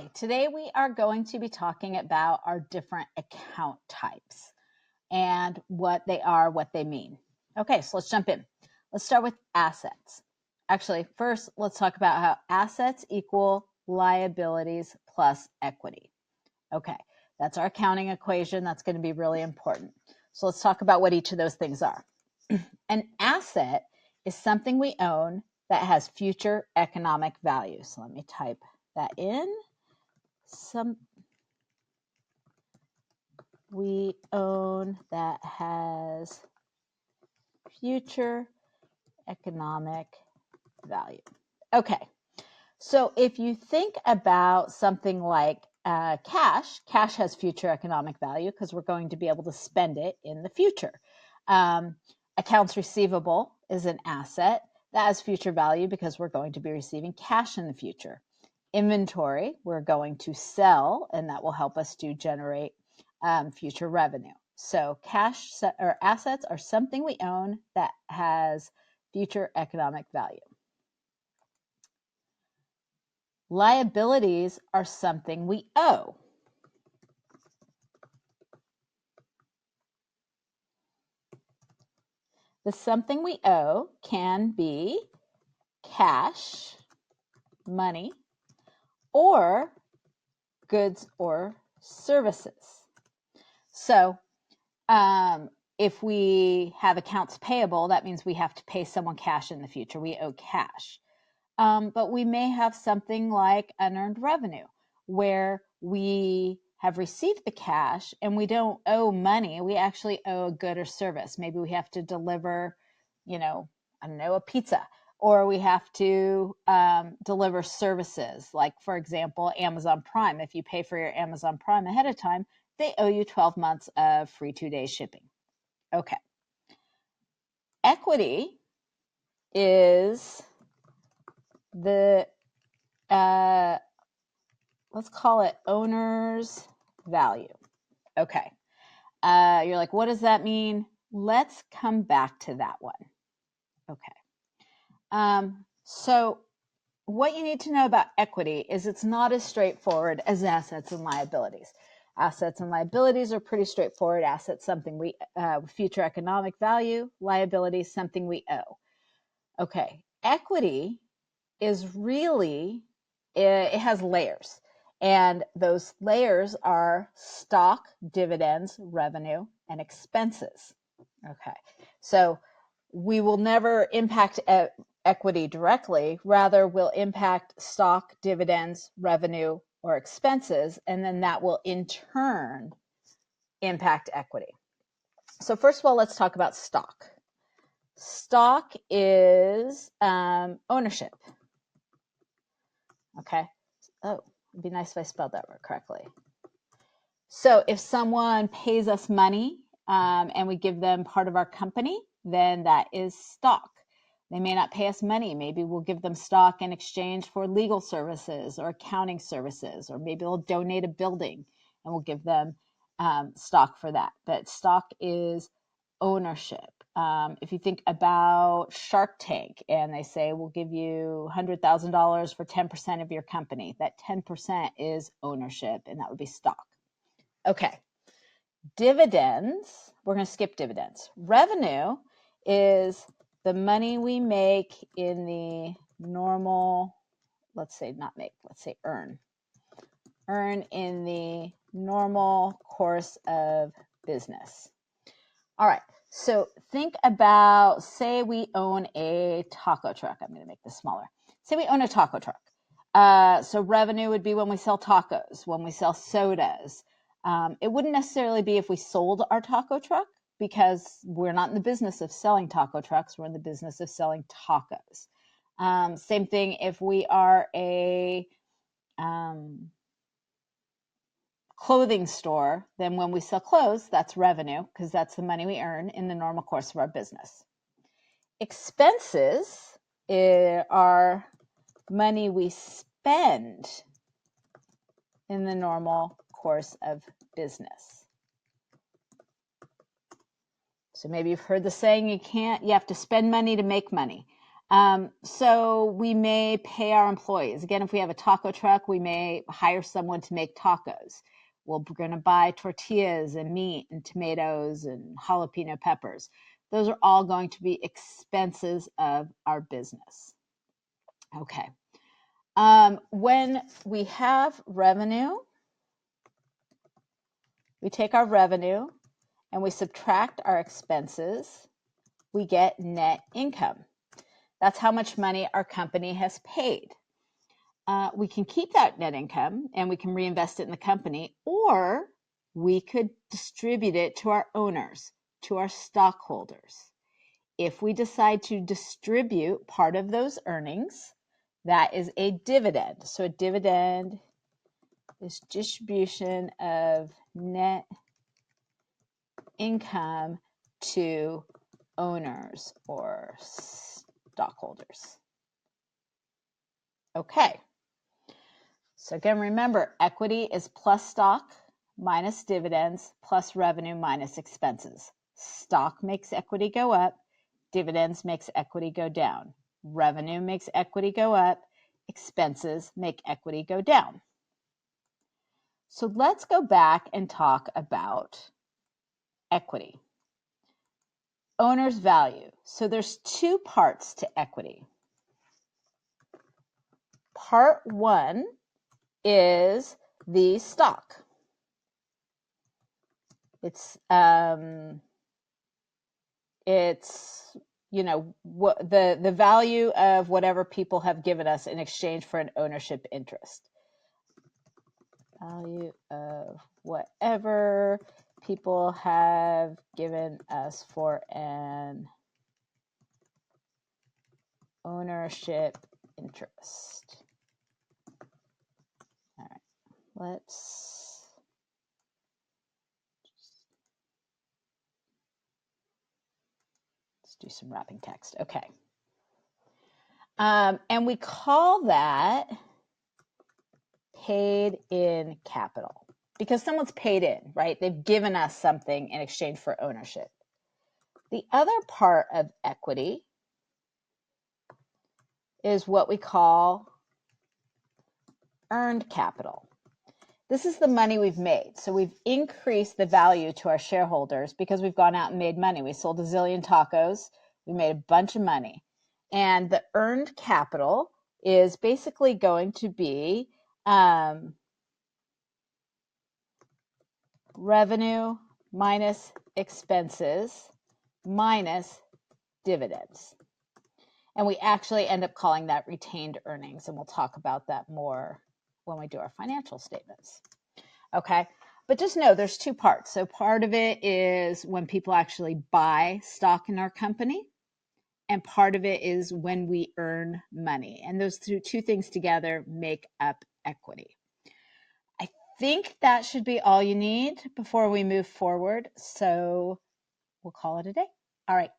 Hi, today we are going to be talking about our different account types and what they are, what they mean. Okay, so let's jump in. Let's start with assets. Actually, first, let's talk about how assets equal liabilities plus equity. Okay, that's our accounting equation. That's going to be really important. So let's talk about what each of those things are. An asset is something we own that has future economic value. So let me type that in. We own that has future economic value. Okay, so if you think about something like cash has future economic value because we're going to be able to spend it in the future. Accounts receivable is an asset that has future value because we're going to be receiving cash in the future. Inventory, we're going to sell, and that will help us to generate future revenue. So cash or assets are something we own that has future economic value. Liabilities are something we owe. The something we owe can be cash, money, or goods or services. So if we have accounts payable, that means we have to pay someone cash in the future. We owe cash. But we may have something like unearned revenue where we have received the cash and we don't owe money. We actually owe a good or service. Maybe we have to deliver, a pizza, or we have to deliver services. Like, for example, Amazon Prime. If you pay for your Amazon Prime ahead of time, they owe you 12 months of free 2-day shipping. Okay. Equity is the let's call it owner's value. Okay. You're like, what does that mean? Let's come back to that one. Okay. So what you need to know about equity is it's not as straightforward as assets and liabilities. Assets and liabilities are pretty straightforward. Assets, something we future economic value. Liabilities, something we owe. Okay. Equity is really, it has layers. And those layers are stock, dividends, revenue, and expenses. Okay, so we will never impact equity directly, rather we'll impact stock, dividends, revenue, or expenses, and then that will in turn impact equity. So first of all, let's talk about stock. Stock is ownership. Okay. Oh, it'd be nice if I spelled that correctly. So if someone pays us money and we give them part of our company, then that is stock. They may not pay us money. Maybe we'll give them stock in exchange for legal services or accounting services, or maybe they'll donate a building and we'll give them stock for that. But stock is ownership. If you think about Shark Tank and they say, we'll give you $100,000 for 10% of your company, that 10% is ownership, and that would be stock. Okay, dividends, we're going to skip dividends. Revenue is the money we make in the normal, let's say earn in the normal course of business. All right, so think about, say we own a taco truck. I'm going to make this smaller. Say we own a taco truck. So revenue would be when we sell tacos, when we sell sodas. It wouldn't necessarily be if we sold our taco truck, because we're not in the business of selling taco trucks. We're in the business of selling tacos. Same thing if we are a clothing store, then when we sell clothes, that's revenue because that's the money we earn in the normal course of our business. Expenses are money we spend in the normal course of business. So maybe you've heard the saying, you have to spend money to make money. So we may pay our employees. Again, if we have a taco truck, we may hire someone to make tacos. We're going to buy tortillas and meat and tomatoes and jalapeno peppers. Those are all going to be expenses of our business. Okay. When we have revenue, we take our revenue and we subtract our expenses, we get net income. That's how much money our company has paid. We can keep that net income and we can reinvest it in the company, or we could distribute it to our owners, to our stockholders. If we decide to distribute part of those earnings, that is a dividend. So a dividend is distribution of net income to owners or stockholders. Okay. So again, remember, equity is plus stock minus dividends plus revenue minus expenses. Stock makes equity go up. Dividends makes equity go down. Revenue makes equity go up. Expenses make equity go down. So let's go back and talk about equity. Owner's value. So there's two parts to equity. Part one is the stock. It's you know, what the value of whatever people have given us in exchange for an ownership interest. Value of whatever people have given us for an ownership interest. All right, let's do some wrapping text. Okay. And we call that paid in capital because someone's paid in, right? They've given us something in exchange for ownership. The other part of equity is what we call earned capital. This is the money we've made. So we've increased the value to our shareholders because we've gone out and made money. We sold a zillion tacos. We made a bunch of money. And the earned capital is basically going to be revenue minus expenses minus dividends. And we actually end up calling that retained earnings. And we'll talk about that more when we do our financial statements. Okay, but just know there's two parts. So part of it is when people actually buy stock in our company, and part of it is when we earn money. And those two things together make up equity. I think that should be all you need before we move forward. So we'll call it a day. All right.